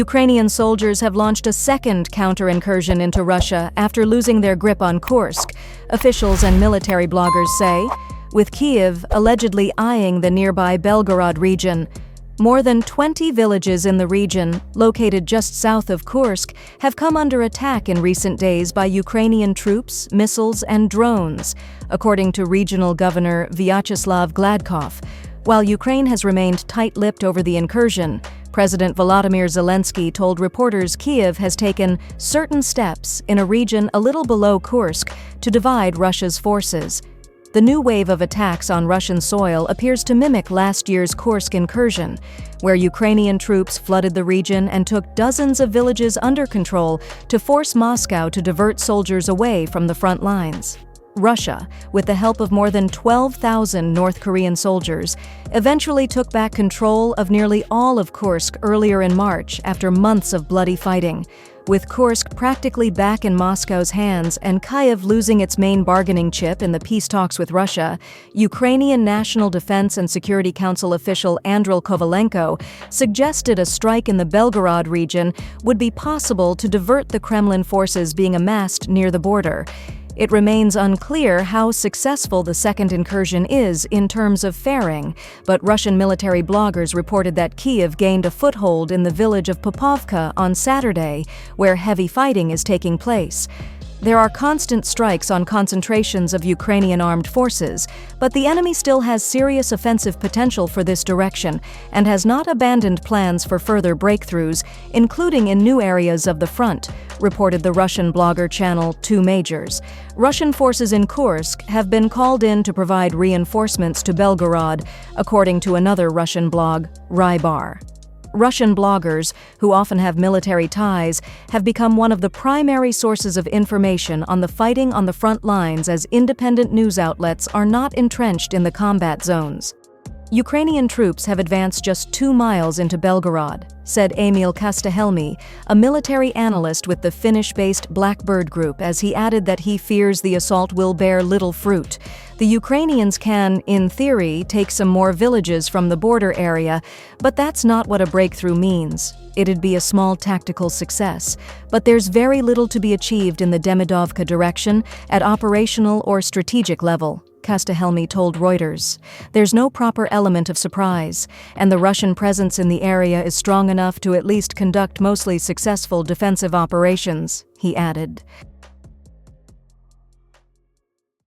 Ukrainian soldiers have launched a second counter-incursion into Russia after losing their grip on Kursk, officials and military bloggers say, with Kyiv allegedly eyeing the nearby Belgorod region. More than 20 villages in the region, located just south of Kursk, have come under attack in recent days by Ukrainian troops, missiles, and drones, according to regional governor Vyacheslav Gladkov. While Ukraine has remained tight-lipped over the incursion, President Volodymyr Zelensky told reporters Kyiv has taken certain steps in a region a little below Kursk to divide Russia's forces. The new wave of attacks on Russian soil appears to mimic last year's Kursk incursion, where Ukrainian troops flooded the region and took dozens of villages under control to force Moscow to divert soldiers away from the front lines. Russia, with the help of more than 12,000 North Korean soldiers, eventually took back control of nearly all of Kursk earlier in March after months of bloody fighting. With Kursk practically back in Moscow's hands and Kyiv losing its main bargaining chip in the peace talks with Russia, Ukrainian National Defense and Security Council official Andriy Kovalenko suggested a strike in the Belgorod region would be possible to divert the Kremlin forces being amassed near the border. It remains unclear how successful the second incursion is in terms of faring, but Russian military bloggers reported that Kyiv gained a foothold in the village of Popovka on Saturday, where heavy fighting is taking place. There are constant strikes on concentrations of Ukrainian armed forces, but the enemy still has serious offensive potential for this direction and has not abandoned plans for further breakthroughs, including in new areas of the front, reported the Russian blogger channel 2 Majors. Russian forces in Kursk have been called in to provide reinforcements to Belgorod, according to another Russian blog, Rybar. Russian bloggers, who often have military ties, have become one of the primary sources of information on the fighting on the front lines as independent news outlets are not entrenched in the combat zones. Ukrainian troops have advanced just 2 miles into Belgorod, said Emil Kastahelmi, a military analyst with the Finnish-based Blackbird Group, as he added that he fears the assault will bear little fruit. The Ukrainians can, in theory, take some more villages from the border area, but that's not what a breakthrough means. It'd be a small tactical success, but there's very little to be achieved in the Demidovka direction at operational or strategic level, Kastahelmi told Reuters. There's no proper element of surprise, and the Russian presence in the area is strong enough to at least conduct mostly successful defensive operations, he added.